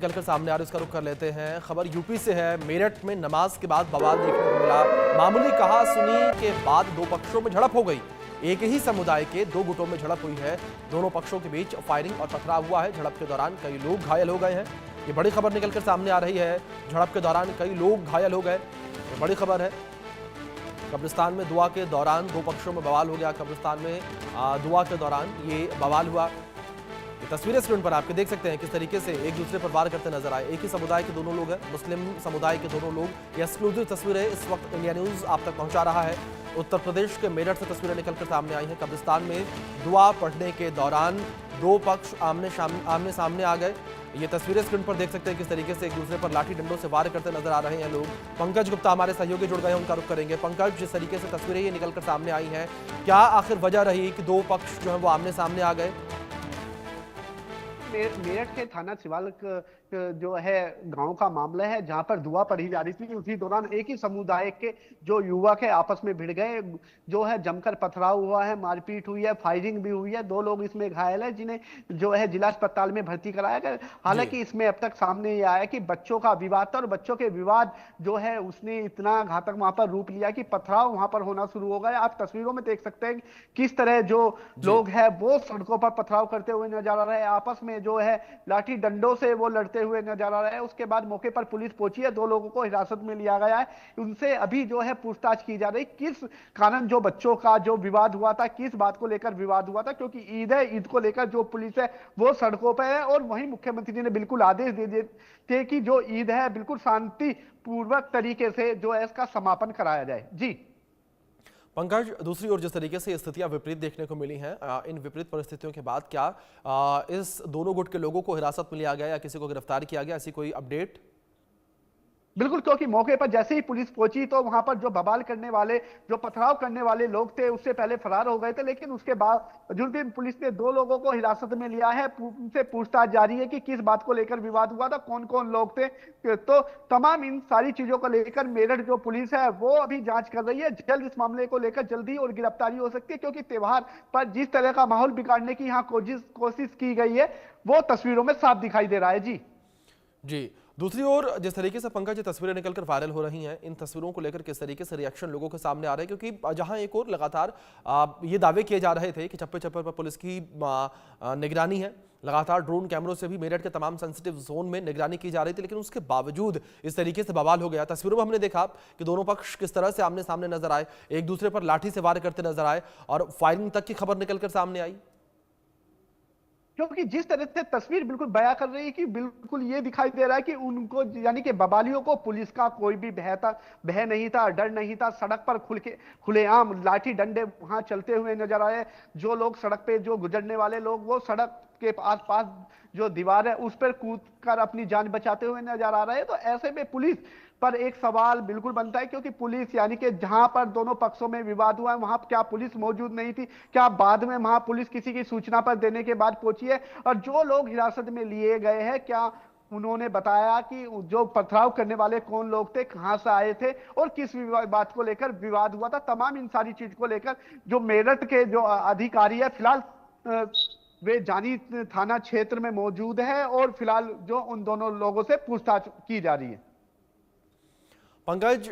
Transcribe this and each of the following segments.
निकलकर सामने आ रही, इसका रुख कर लेते हैं। खबर यूपी से है। मेरठ में नमाज के बाद बवाल देखने को मिला। मामूली कहा सुनी के बाद दो पक्षों में झड़प हो गई। एक ही समुदाय के दो गुटों में झड़प हुई है। दोनों पक्षों के बीच फायरिंग और पथराव हुआ है। झड़प के दौरान कई लोग घायल हो गए हैं। ये बड़ी खबर निकलकर सामने आ रही है। झड़प के दौरान कई लोग घायल हो गए, ये बड़ी खबर है। कब्रिस्तान में दुआ के दौरान दो पक्षों में बवाल हो गया। कब्रिस्तान में दुआ के दौरान ये बवाल हुआ। ये तस्वीरें स्क्रीन पर आपके देख सकते हैं किस तरीके से एक दूसरे पर वार करते नजर आए। एक ही समुदाय के दोनों लोग हैं, मुस्लिम समुदाय के दोनों लोग। ये एक्सक्लूसिव तस्वीरें इस वक्त इंडिया न्यूज आप तक पहुंचा रहा है। उत्तर प्रदेश के मेरठ से तस्वीरें निकलकर सामने आई हैं। कब्रिस्तान में दुआ पढ़ने के दौरान दो पक्ष आमने सामने आ गए। ये तस्वीरें स्क्रीन पर देख सकते हैं किस तरीके से एक दूसरे पर लाठी डंडों से वार करते नजर आ रहे हैं लोग। पंकज गुप्ता हमारे सहयोगी जुड़ गए हैं, उनका रुख करेंगे। पंकज, जिस तरीके से तस्वीरें ये निकलकर सामने आई हैं, क्या आखिर वजह रही कि दो पक्ष जो है वो आमने सामने आ गए? मेरठ के थाना शिवालक जो है गांव का मामला है, जहां पर दुआ पढ़ी जा रही थी। उसी दौरान एक ही समुदाय के जो युवक है आपस में भिड़ गए। जो है जमकर पथराव हुआ है, मारपीट हुई है, फायरिंग भी हुई है। दो लोग इसमें घायल है, जिन्हें जो है जिला अस्पताल में भर्ती कराया गया। हालांकि इसमें अब तक सामने ये आया कि बच्चों का विवाद था, और बच्चों के विवाद जो है उसने इतना घातक वहां पर रूप लिया कि पथराव वहां पर होना शुरू हो गया। आप तस्वीरों में देख सकते हैं किस तरह जो लोग है वो सड़कों पर पथराव करते हुए नजर आ रहे हैं। आपस में जो है लाठी डंडों से वो लड़ते हुए नजर आ रहा है। उसके बाद मौके पर पुलिस पहुंची है, दो लोगों को हिरासत में लिया गया है। उनसे अभी जो है पूछताछ की जा रही, किस कारण जो बच्चों का जो विवाद हुआ था, किस बात को लेकर विवाद हुआ था। क्योंकि ईद है, ईद को लेकर जो पुलिस है वो सड़कों पर है। और वहीं मुख्यमंत्री जी ने बिल्कुल आदेश दे दिए थे कि जो ईद है बिल्कुल शांति पूर्वक तरीके से जो है इसका समापन कराया जाए। जी पंकज, दूसरी ओर जिस तरीके से स्थितियां विपरीत देखने को मिली हैं, इन विपरीत परिस्थितियों के बाद क्या इस दोनों गुट के लोगों को हिरासत में लिया गया या किसी को गिरफ्तार किया गया, ऐसी कोई अपडेट? बिल्कुल, क्योंकि मौके पर जैसे ही पुलिस पहुंची तो वहां पर जो बवाल करने वाले, जो पथराव करने वाले लोग थे उससे पहले फरार हो गए थे। लेकिन उसके बावजूद भी पुलिस ने दो लोगों को हिरासत में लिया है। उनसे पूछताछ जारी है कि किस बात को लेकर विवाद हुआ था, कौन कौन लोग थे। तो तमाम इन सारी चीजों को लेकर मेरठ जो पुलिस है वो अभी जांच कर रही है। जल्द इस मामले को लेकर जल्दी और गिरफ्तारी हो सकती है, क्योंकि त्योहार पर जिस तरह का माहौल बिगाड़ने की यहाँ कोशिश की गई है वो तस्वीरों में साफ दिखाई दे रहा है। जी, दूसरी ओर जिस तरीके से पंकज ये तस्वीरें निकलकर वायरल हो रही हैं, इन तस्वीरों को लेकर किस तरीके से रिएक्शन लोगों के सामने आ रहे हैं? क्योंकि जहां एक और लगातार ये दावे किए जा रहे थे कि चप्पे चप्पे पर पुलिस की निगरानी है, लगातार ड्रोन कैमरों से भी मेरठ के तमाम सेंसिटिव जोन में निगरानी की जा रही थी, लेकिन उसके बावजूद इस तरीके से बवाल हो गया। तस्वीरों में हमने देखा कि दोनों पक्ष किस तरह से आमने सामने नजर आए, एक दूसरे पर लाठी से वार करते नजर आए और फायरिंग तक की खबर निकलकर सामने आई। क्योंकि जिस तरह से तस्वीर बिल्कुल बयां कर रही है कि बिल्कुल ये दिखाई दे रहा है कि उनको, यानी कि बवालियों को पुलिस का कोई भी भय नहीं था, डर नहीं था। सड़क पर खुलेआम लाठी डंडे वहां चलते हुए नजर आए। जो लोग सड़क पे, जो गुजरने वाले लोग, वो सड़क के आस पास जो दीवार है उस पर कूद कर अपनी जान बचाते हुए नजर आ रहे हैं। तो ऐसे में पुलिस पर एक सवाल बिल्कुल बनता है, क्योंकि पुलिस, यानी कि जहां पर दोनों पक्षों में विवाद हुआ है वहां क्या पुलिस मौजूद नहीं थी? क्या बाद में वहां पुलिस किसी की सूचना पर देने के बाद पहुंची है? और जो लोग हिरासत में लिए गए हैं, क्या उन्होंने बताया कि जो पथराव करने वाले कौन लोग थे, कहां से आए थे और किस बात को लेकर विवाद हुआ था? तमाम इन सारी चीज को लेकर जो मेरठ के जो अधिकारी है फिलहाल वे जानी थाना क्षेत्र में मौजूद है, और फिलहाल जो उन दोनों लोगों से पूछताछ की जा रही है। पंकज,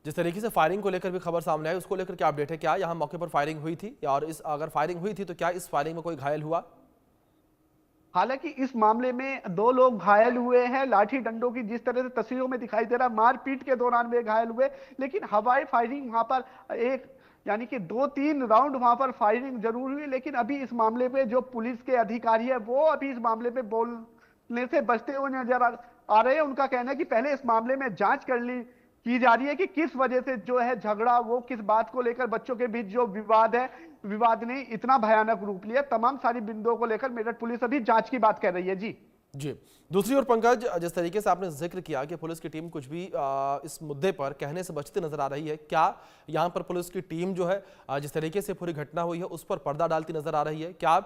जिस तरीके से फायरिंग को लेकर भी खबर सामने आई, उसको लेकर क्या अपडेट है? क्या यहां मौके पर फायरिंग हुई थी, और अगर फायरिंग हुई थी तो क्या इस फायरिंग में कोई घायल हुआ? हालांकि इस मामले में दो लोग घायल हुए हैं। लाठी डंडों की जिस तरह से तस्वीरों में दिखाई दे रहा है, मारपीट के दौरान वे घायल हुए। लेकिन हवाई फायरिंग वहां पर एक, यानी कि 2-3 राउंड वहां पर फायरिंग जरूर हुई। लेकिन अभी इस मामले पे जो पुलिस के अधिकारी है वो अभी इस मामले पे बोलने से बचते हुए नजर आ रहे हैं। उनका कहना है कि पहले इस मामले में जांच की जा रही है कि किस वजह से जो है झगड़ा, वो किस बात को लेकर बच्चों के बीच जो विवाद है, विवाद ने इतना भयानक रूप लिया। तमाम सारी बिंदुओं को लेकर मेरठ पुलिस अभी जांच की बात कर रही है। जी, दूसरी ओर पंकज, जिस तरीके से आपने जिक्र किया कि पुलिस की टीम कुछ भी इस मुद्दे पर कहने से बचती नजर आ रही है, क्या यहां पर पुलिस की टीम जो है जिस तरीके से पूरी घटना हुई है उस पर पर्दा डालती नजर आ रही है? क्या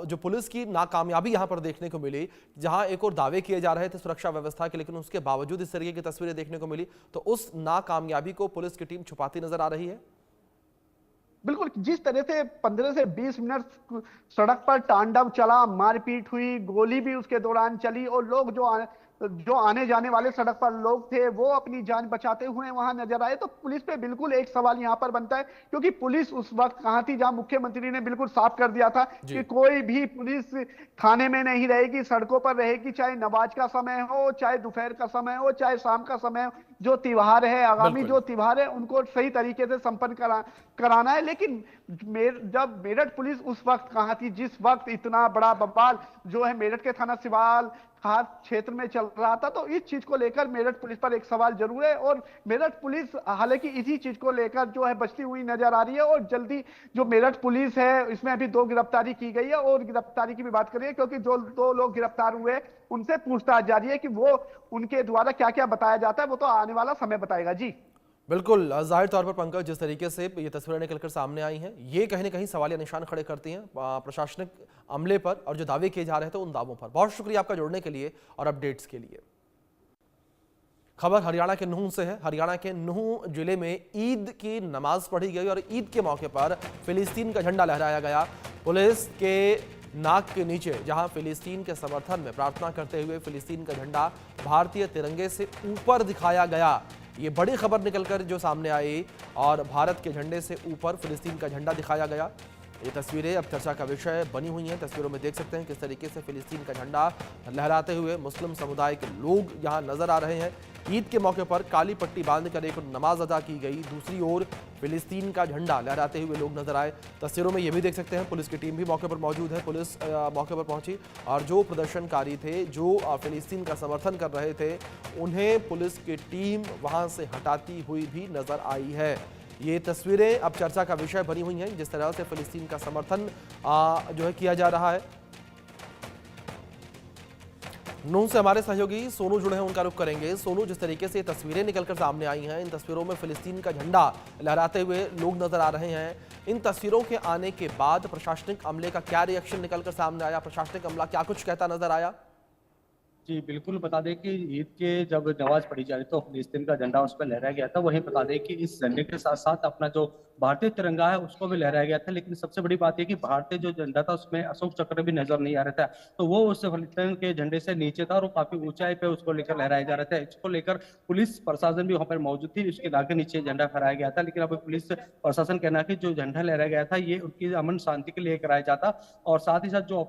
जो पुलिस की नाकामयाबी यहां पर देखने को मिली, जहां एक और दावे किए जा रहे थे सुरक्षा व्यवस्था के, लेकिन उसके बावजूद इस तरीके की तस्वीरें देखने को मिली, तो उस नाकामयाबी को पुलिस की टीम छुपाती नजर आ रही है? बिल्कुल, जिस तरह से 15 से 20 मिनट सड़क पर तांडव चला, मारपीट हुई, गोली भी उसके दौरान चली और लोग जो आने जाने वाले सड़क पर लोग थे वो अपनी जान बचाते हुए वहां नजर आए। तो पुलिस पे बिल्कुल एक सवाल यहां पर बनता है, क्योंकि पुलिस उस वक्त कहां थी जहां मुख्यमंत्री ने बिल्कुल साफ कर दिया था कि जी कोई भी पुलिस थाने में नहीं रहेगी, सड़कों पर रहेगी, चाहे नमाज का समय हो, चाहे दोपहर का समय हो, चाहे शाम का समय हो। जो त्योहार है, आगामी बिल्कुल। जो त्योहार है, उनको सही तरीके से संपन्न कराना है। लेकिन जब मेरठ पुलिस उस वक्त कहां थी जिस वक्त इतना बड़ा बवाल जो है मेरठ के थाना सिवाल खास क्षेत्र में चल रहा था। तो इस चीज को लेकर मेरठ पुलिस पर एक सवाल जरूर है, और मेरठ पुलिस हालांकि इसी चीज को लेकर जो है बचती हुई नजर आ रही है। और जल्दी जो मेरठ पुलिस है इसमें अभी 2 गिरफ्तारी की गई है, और गिरफ्तारी की भी बात करिए क्योंकि जो 2 लोग गिरफ्तार हुए उनसे पूछताछ जारी है कि वो उनके द्वारा क्या क्या बताया जाता है, वो तो आने वाला समय बताएगा। जी बिल्कुल, जाहिर तौर पर पंकज, जिस तरीके से ये तस्वीरें निकलकर सामने आई हैं, ये कहीं ना कहीं सवालिया निशान खड़े करती हैं प्रशासनिक अमले पर और जो दावे किए जा रहे थे उन दावों पर। बहुत शुक्रिया आपका जुड़ने के लिए और अपडेट्स के लिए। खबर हरियाणा के नूंह से है। हरियाणा के नूंह जिले में ईद की नमाज पढ़ी गई और ईद के मौके पर फिलिस्तीन का झंडा लहराया गया। पुलिस के नाक के नीचे जहां फिलिस्तीन के समर्थन में प्रार्थना करते हुए फिलिस्तीन का झंडा भारतीय तिरंगे से ऊपर दिखाया गया। ये बड़ी खबर निकलकर जो सामने आई और भारत के झंडे से ऊपर फिलिस्तीन का झंडा दिखाया गया। ये तस्वीरें अब चर्चा का विषय बनी हुई हैं। तस्वीरों में देख सकते हैं किस तरीके से फिलिस्तीन का झंडा लहराते हुए मुस्लिम समुदाय के लोग यहां नजर आ रहे हैं। ईद के मौके पर काली पट्टी बांधकर एक नमाज अदा की गई, दूसरी ओर फिलिस्तीन का झंडा लहराते हुए लोग नजर आए। तस्वीरों में ये भी देख सकते हैं पुलिस की टीम भी मौके पर मौजूद है। पुलिस मौके पर पहुंची और जो प्रदर्शनकारी थे, जो फिलिस्तीन का समर्थन कर रहे थे, उन्हें पुलिस की टीम वहां से हटाती हुई भी नजर आई है। ये तस्वीरें अब चर्चा का विषय बनी हुई हैं, जिस तरह से फिलिस्तीन का समर्थन जो है किया जा रहा है। नूंह से हमारे सहयोगी सोनू जुड़े हैं, उनका रुख करेंगे। सोनू, जिस तरीके से ये तस्वीरें निकलकर सामने आई हैं, इन तस्वीरों में फिलिस्तीन का झंडा लहराते हुए लोग नजर आ रहे हैं। इन तस्वीरों के आने के बाद प्रशासनिक अमले का क्या रिएक्शन निकलकर सामने आया? प्रशासनिक अमला क्या कुछ कहता नजर आया? जी बिल्कुल, बता दें कि ईद के जब नमाज पढ़ी जा रही तो फिलिस्तीन का झंडा उस पर लहराया गया था। वहीं बता दें कि इस झंडे के साथ साथ अपना जो भारतीय तिरंगा है उसको भी लहराया गया था। लेकिन सबसे बड़ी बात यह कि भारतीय जो झंडा था उसमें अशोक चक्र भी नजर नहीं आ रहा था, तो वो उस फिलिस्तीन के झंडे से नीचे था और वो काफी ऊंचाई पे उसको लेकर लहराया जा रहा था। इसको लेकर पुलिस प्रशासन भी वहां पर मौजूद थी, उसके आगे नीचे झंडा फहराया गया था। लेकिन अब पुलिस प्रशासन कहना है कि जो झंडा लहराया गया था ये उनकी अमन शांति के लिए कराया जाता, और साथ ही साथ जो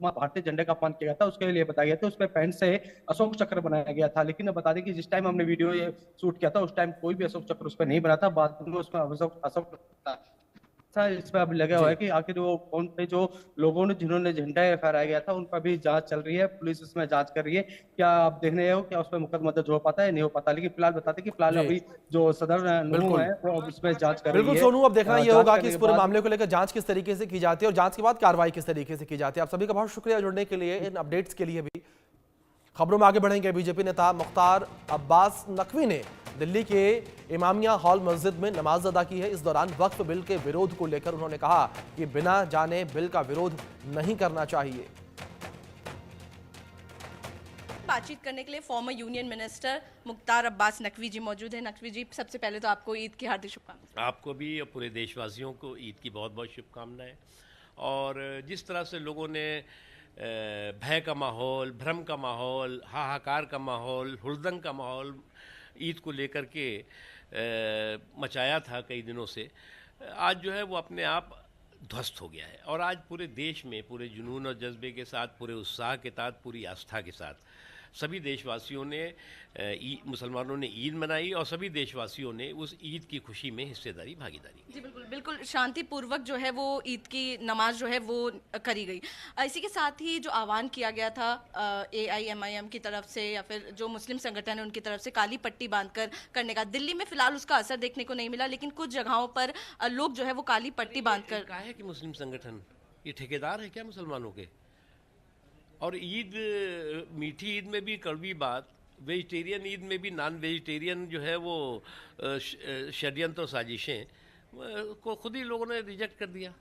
भारतीय झंडे का अपमान किया था उसके लिए बताया गया था उसमें पैंट से अशोक चक्र बनाया गया था। लेकिन बता दें कि जिस टाइम हमने वीडियो ये शूट किया था उस टाइम कोई भी अशोक चक्र उस पर नहीं बना था। बाद में उसमें अशोक इसमें अब लगा हुआ है कि आखिर वो कौन थे जो लोगों ने जिन्होंने झंडा फहराया गया था, उन पर भी जांच चल रही है। पुलिस इसमें जांच कर रही है। क्या आप देखने हो क्या उस पर मुकदमा दर्ज हो पाता है, नहीं हो पाता। लेकिन फिलहाल बताते कि फिलहाल अभी जो सदर नूंह है वो अब इसमें जांच कर रही है। बिल्कुल सोनू, अब देखना ये होगा कि इस पूरे मामले को लेकर जांच किस तरीके से की जाती है और जांच के बाद कार्रवाई किस तरीके से की जाती है। आप सभी का बहुत शुक्रिया जुड़ने के लिए, इन अपडेट्स के लिए भी। खबरों में आगे बढ़ेंगे। बीजेपी नेता मुख्तार अब्बास नकवी ने दिल्ली के इमामिया हॉल मस्जिद में नमाज अदा की है। इस दौरान वक्फ बिल के विरोध को लेकर उन्होंने कहा कि बिना जाने बिल का विरोध नहीं करना चाहिए। बातचीत करने के लिए former union minister Mukhtar Abbas Naqvi ji मौजूद हैं। नकवी जी, सबसे पहले तो आपको ईद की हार्दिक शुभकामनाएं। आपको भी और पूरे देशवासियों को ईद की बहुत बहुत शुभकामनाएं। और जिस तरह से लोगों ने भय का माहौल, भ्रम का माहौल, हाहाकार का माहौल, हुड़दंग का माहौल ईद को लेकर के मचाया था कई दिनों से, आज जो है वो अपने आप ध्वस्त हो गया है। और आज पूरे देश में पूरे जुनून और जज्बे के साथ, पूरे उत्साह के साथ, पूरी आस्था के साथ सभी देशवासियों ने मुसलमानों ने ईद मनाई और सभी देशवासियों ने उस ईद की खुशी में हिस्सेदारी, भागीदारी की। जी बिल्कुल बिल्कुल, शांतिपूर्वक जो है वो ईद की नमाज जो है वो करी गई। इसी के साथ ही जो आह्वान किया गया था AIMIM की तरफ से या फिर जो मुस्लिम संगठन है उनकी तरफ से काली पट्टी बांधकर करने का, दिल्ली में फिलहाल उसका असर देखने को नहीं मिला, लेकिन कुछ जगहों पर लोग जो है वो काली पट्टी बांधकर। कहा है कि मुस्लिम संगठन ये ठेकेदार है क्या मुसलमानों के? और ईद, मीठी ईद में भी कड़वी बात, वेजिटेरियन ईद में भी नॉन वेजिटेरियन जो है वो षड्यंत्र और साजिशें को खुद ही लोगों ने रिजेक्ट कर दिया।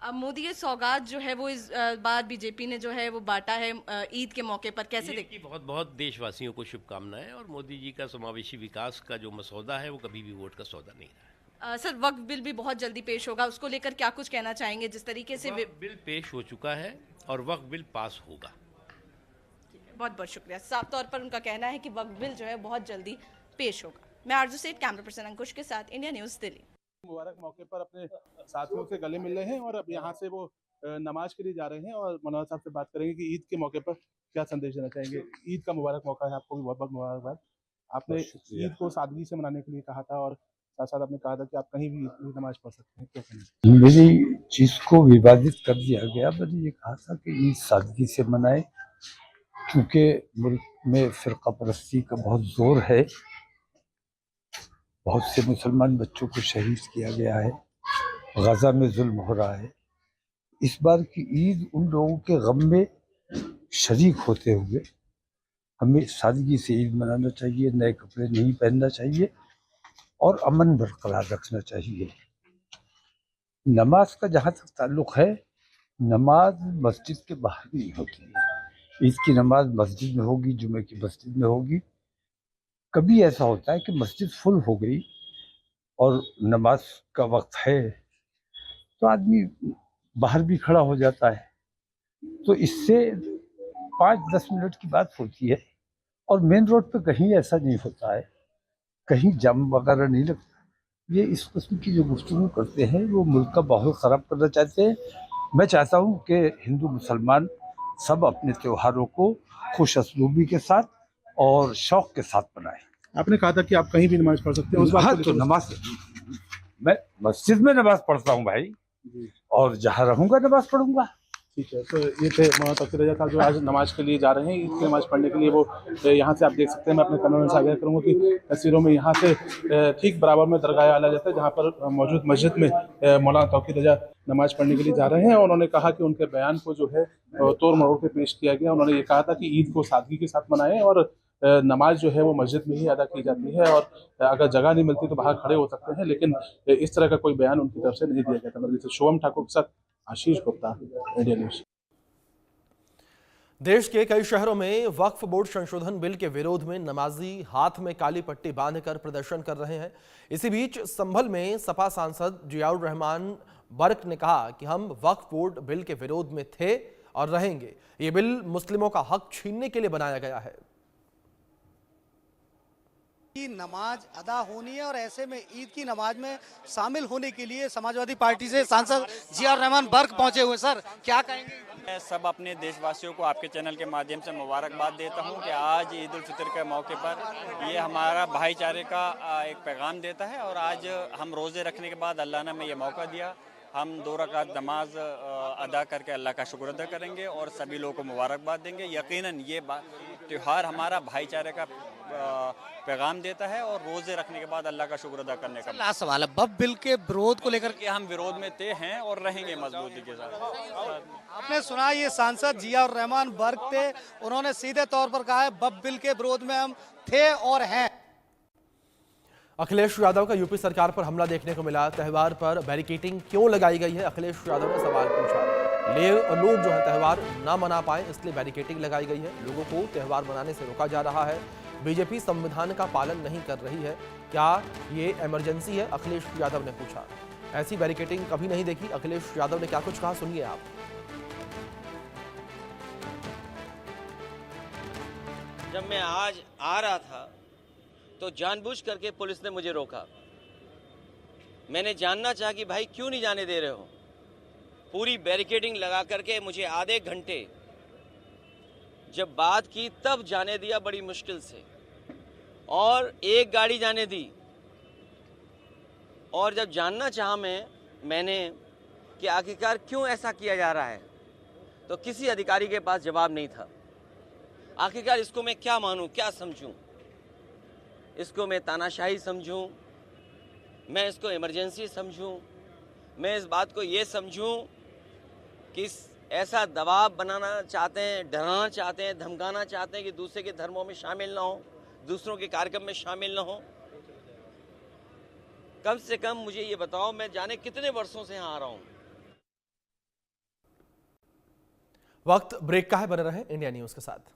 अब मोदी ये सौगात जो है वो इस बार बीजेपी ने जो है वो बांटा है ईद के मौके पर, कैसे देखिए? बहुत बहुत देशवासियों को शुभकामनाएं। और मोदी जी का समावेशी विकास का जो मसौदा है वो कभी भी वोट का सौदा नहीं रहा है। सर वक्फ बिल भी बहुत जल्दी पेश होगा, उसको लेकर क्या कुछ कहना चाहेंगे? जिस तरीके से वक्फ बिल पेश हो चुका है और वक्फ बिल पास होगा। बहुत बहुत शुक्रिया। साफ तौर पर उनका कहना है कि वक्फ बिल जो है बहुत जल्दी पेश होगा। मैं आरजू सेठ, कैमरा पर्सन अंकुश के साथ, इंडिया न्यूज़, दिल्ली। मुबारक मौके पर अपने साथियों से गले मिल रहे हैं और अब यहाँ से वो नमाज के लिए जा रहे हैं और मनोहर साहब से बात करेंगे कि ईद के मौके पर क्या संदेश देना चाहेंगे। ईद का मुबारक मौका है, आपको भी बहुत बहुत मुबारकबाद। आपने ईद को सादगी से मनाने के लिए कहा था और साथ साथ आपने कहा था कि आप कहीं भी ईद नमाज पढ़ सकते हैं, क्या कहेंगे? मेरी चीज को विवादित कर दिया गया। मैंने ये कहा था कि ईद सादगी से मनाए, क्योंकि मुल्क में फिरका परस्ती का बहुत जोर है। बहुत से मुसलमान बच्चों को शहीद किया गया है, गजा में जुल्म हो रहा है। इस बार की ईद उन लोगों के गम में शरीक होते हुए हमें सादगी से ईद मनाना चाहिए, नए कपड़े नहीं पहनना चाहिए और अमन बरकरार रखना चाहिए। नमाज का जहाँ तक ताल्लुक़ है, नमाज मस्जिद के बाहर नहीं होती है। ईद की नमाज मस्जिद में होगी, जुमे की मस्जिद में होगी। कभी ऐसा होता है कि मस्जिद फुल हो गई और नमाज का वक्त है तो आदमी बाहर भी खड़ा हो जाता है, तो इससे 5-10 मिनट की बात होती है। और मेन रोड पे कहीं ऐसा नहीं होता है, कहीं जाम वगैरह नहीं लगता। ये इस किस्म की जो गुफ्तगू करते हैं वो मुल्क का माहौल ख़राब करना चाहते हैं। मैं चाहता हूँ कि हिंदू मुसलमान सब अपने त्योहारों को खुश असलूबी के साथ और शौक़ के साथ मनाएं। आपने कहा था कि आप कहीं भी नमाज पढ़ सकते हैं, उस बात हाँ, को तो लेकर- नमाज मैं मस्जिद में नमाज पढ़ता हूँ भाई, और जहाँ रहूँगा नमाज पढ़ूंगा। ठीक है। तो ये थे मौलाना तौकीर रजा साहब जो आज नमाज के लिए जा रहे हैं, ईद की नमाज पढ़ने के लिए। वो यहाँ से आप देख सकते हैं, मैं अपने कैमरे से आगाह करूँगा कि तस्वीरों में यहाँ से ठीक बराबर में दरगाह आला जाता है, जहाँ पर मौजूद मस्जिद में मौलाना तौकीर रजा नमाज पढ़ने के लिए जा रहे हैं। और उन्होंने कहा कि उनके बयान को जो है तोड़ मरोड़ के पेश किया गया। उन्होंने ये कहा था कि ईद को सादगी के साथ मनाएं और नमाज जो है वो मस्जिद में ही अदा की जाती है और अगर जगह नहीं मिलती तो बाहर खड़े हो सकते हैं, लेकिन इस तरह का कोई बयान उनकी तरफ से नहीं दिया गया था। जैसे शुभम ठाकुर के साथ आशीष गुप्ता, इंडिया न्यूज़। देश के कई शहरों में वक्फ बोर्ड संशोधन बिल के विरोध में नमाजी हाथ में काली पट्टी बांधकर प्रदर्शन कर रहे हैं। इसी बीच संभल में सपा सांसद जियाउर रहमान बर्क ने कहा कि हम वक्फ बोर्ड बिल के विरोध में थे और रहेंगे। ये बिल मुस्लिमों का हक छीनने के लिए बनाया गया है। की नमाज अदा होनी है और ऐसे में ईद की नमाज में शामिल होने के लिए समाजवादी पार्टी से सांसद जियाउर रहमान बर्क पहुंचे हुए। सर क्या कहेंगे? मैं सब अपने देशवासियों को आपके चैनल के माध्यम से मुबारकबाद देता हूं कि आज ईद उल फितर के मौके पर ये हमारा भाईचारे का एक पैगाम देता है। और आज हम रोज़े रखने के बाद अल्लाह ने हमें ये मौका दिया, हम 2 रकात नमाज अदा करके अल्लाह का शुक्र अदा करेंगे और सभी लोगों को मुबारकबाद देंगे। यकीनन ये त्यौहार हमारा भाईचारे का पैगाम देता है और रोजे रखने के बाद अल्लाह का शुक्र अदा करने का। लास्ट सवाल है, वक्फ बिल के विरोध को लेकर कि हम विरोध में थे हैं और रहेंगे मजबूती के साथ। आपने सुना ये सांसद जियाउर रहमान बर्क थे, उन्होंने सीधे तौर पर कहा है वक्फ बिल के विरोध में हम थे और हैं। अखिलेश यादव का यूपी सरकार पर हमला देखने को मिला। त्यौहार पर बैरिकेडिंग क्यों लगाई गई है, अखिलेश यादव ने सवाल पूछा। लोग जो है त्यौहार ना मना पाए इसलिए बैरिकेडिंग लगाई गई है। लोगों को त्यौहार मनाने से रोका जा रहा है। बीजेपी संविधान का पालन नहीं कर रही है, क्या ये इमरजेंसी है, अखिलेश यादव ने पूछा। ऐसी बैरिकेडिंग कभी नहीं देखी। अखिलेश यादव ने क्या कुछ कहा, सुनिए आप। जब मैं आज आ रहा था तो जानबूझ करके पुलिस ने मुझे रोका। मैंने जानना चाहा कि भाई क्यों नहीं जाने दे रहे हो। पूरी बैरिकेडिंग लगा करके मुझे आधे घंटे जब बात की तब जाने दिया बड़ी मुश्किल से, और एक गाड़ी जाने दी। और जब जानना चाहा मैंने कि आखिरकार क्यों ऐसा किया जा रहा है, तो किसी अधिकारी के पास जवाब नहीं था। आखिरकार इसको मैं क्या मानूं, क्या समझूं? इसको मैं तानाशाही समझूं, मैं इसको इमरजेंसी समझूं, मैं इस बात को ये समझूं कि ऐसा दबाव बनाना चाहते हैं, डराना चाहते हैं, धमकाना चाहते हैं कि दूसरे के धर्मों में शामिल ना हो, दूसरों के कार्यक्रम में शामिल ना हो। कम से कम मुझे ये बताओ, मैं जाने कितने वर्षों से यहाँ आ रहा हूँ। वक्त ब्रेक का है, बने रहे इंडिया न्यूज के साथ।